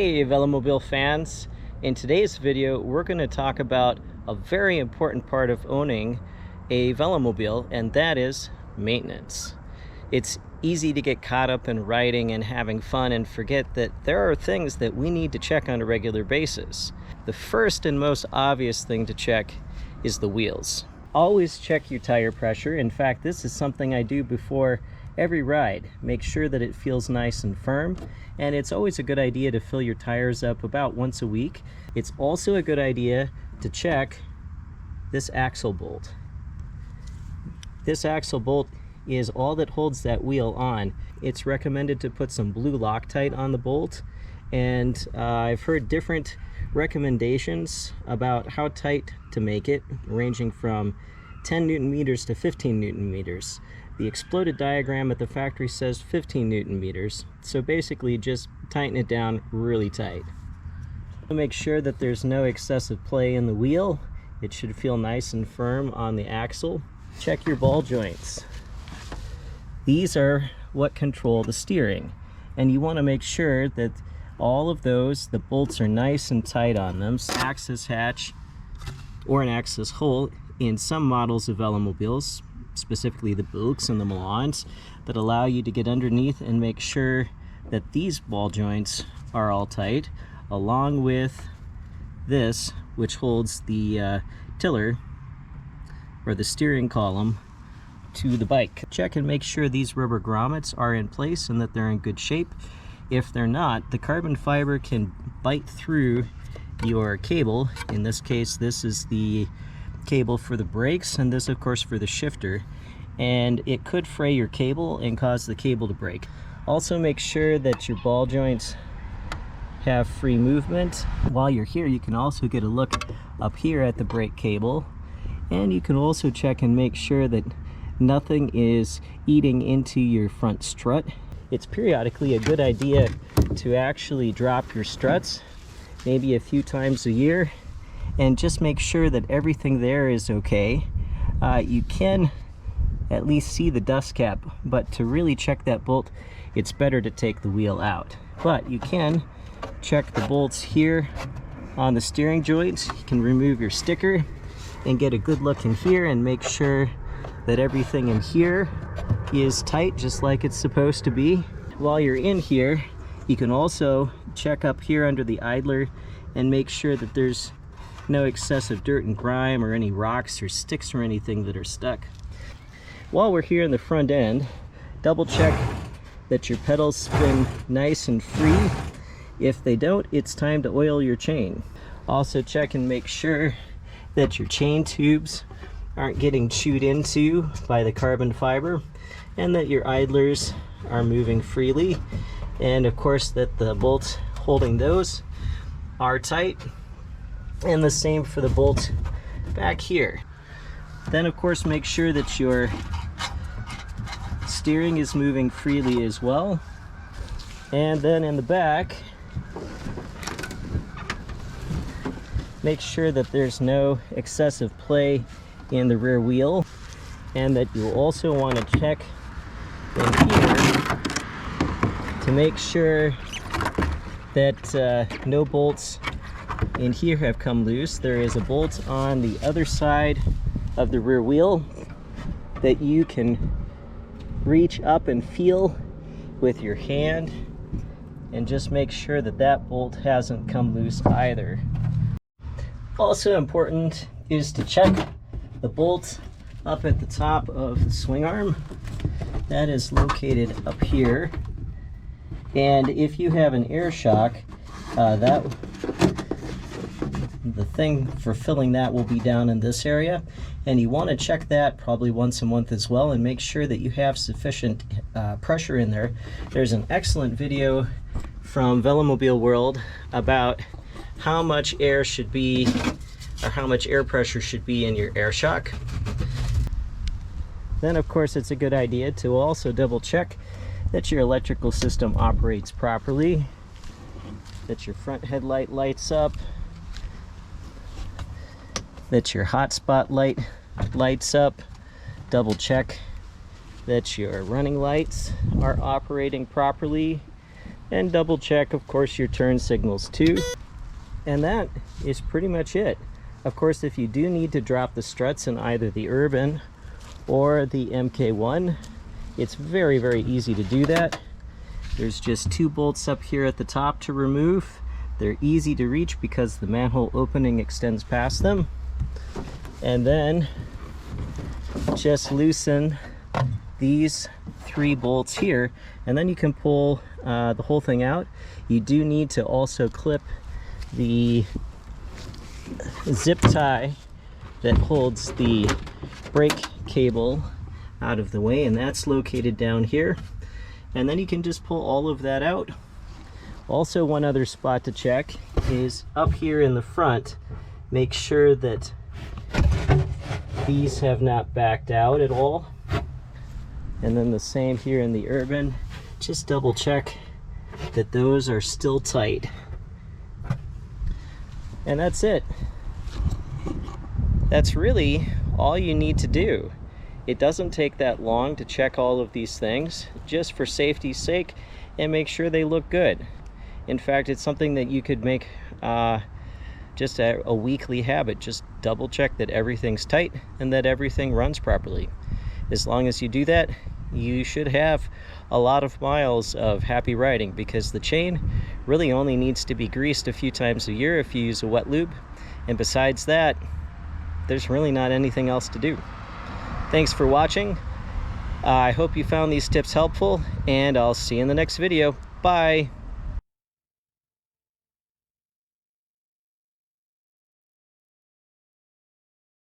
Hey velomobile fans, in today's video we're going to talk about a very important part of owning a velomobile, and that is maintenance. It's easy to get caught up in riding and having fun and forget that there are things that we need to check on a regular basis. The first and most obvious thing to check is the wheels. Always check your tire pressure. In fact, this is something I do before every ride. Make sure that it feels nice and firm, and it's always a good idea to fill your tires up about once a week. It's also a good idea to check this axle bolt. This axle bolt is all that holds that wheel on. It's recommended to put some blue Loctite on the bolt, and I've heard different recommendations about how tight to make it, ranging from 10 Newton meters to 15 Newton meters. The exploded diagram at the factory says 15 Newton meters, so basically just tighten it down really tight. To make sure that there's no excessive play in the wheel, it should feel nice and firm on the axle. Check your ball joints. These are what control the steering, and you want to make sure that all of those, the bolts are nice and tight on them. Access hatch or an access hole in some models of velomobiles, specifically the Buicks and the Milans, that allow you to get underneath and make sure that these ball joints are all tight, along with this, which holds the tiller or the steering column to the bike. Check and make sure these rubber grommets are in place and that they're in good shape. If they're not, the carbon fiber can bite through your cable. In this case, this is the cable for the brakes, and this of course for the shifter, and it could fray your cable and cause the cable to break. Also make sure that your ball joints have free movement. While you're here, you can also get a look up here at the brake cable, and you can also check and make sure that nothing is eating into your front strut. It's periodically a good idea to actually drop your struts, maybe a few times a year, and just make sure that everything there is okay. You can at least see the dust cap, but to really check that bolt, it's better to take the wheel out. But you can check the bolts here on the steering joints. You can remove your sticker and get a good look in here and make sure that everything in here is tight, just like it's supposed to be. While you're in here, you can also check up here under the idler and make sure that there's no excessive dirt and grime or any rocks or sticks or anything that are stuck. While we're here in the front end, double check that your pedals spin nice and free. If they don't, it's time to oil your chain. Also check and make sure that your chain tubes aren't getting chewed into by the carbon fiber, and that your idlers are moving freely, and of course that the bolts holding those are tight, and the same for the bolt back here. Then of course make sure that your steering is moving freely as well, and then in the back make sure that there's no excessive play in the rear wheel, and that you also want to check in here to make sure that no bolts in here have come loose. There is a bolt on the other side of the rear wheel that you can reach up and feel with your hand, and just make sure that that bolt hasn't come loose either. Also important is to check the bolt up at the top of the swing arm. That is located up here, and if you have an air shock, the thing for filling that will be down in this area, and you want to check that probably once a month as well, and make sure that you have sufficient pressure in there. There's an excellent video from Velomobile World about how much air should be, or how much air pressure should be in your air shock. Then of course it's a good idea to also double check that your electrical system operates properly, that your front headlight lights up, that your hotspot light lights up. Double check that your running lights are operating properly, and double check, of course, your turn signals too. And that is pretty much it. Of course, if you do need to drop the struts in either the Urban or the MK1, it's very, very easy to do that. There's just 2 bolts up here at the top to remove. They're easy to reach because the manhole opening extends past them. And then just loosen these 3 bolts here, and then you can pull the whole thing out. You do need to also clip the zip tie that holds the brake cable out of the way, and that's located down here. And then you can just pull all of that out. Also, one other spot to check is up here in the front. Make sure that these have not backed out at all. And then the same here in the Urban. Just double check that those are still tight. And that's it. That's really all you need to do. It doesn't take that long to check all of these things, just for safety's sake, and make sure they look good. In fact, it's something that you could make just a weekly habit. Just double check that everything's tight and that everything runs properly. As long as you do that, you should have a lot of miles of happy riding, because the chain really only needs to be greased a few times a year if you use a wet lube. And besides that, there's really not anything else to do. Thanks for watching. I hope you found these tips helpful, and I'll see you in the next video. Bye.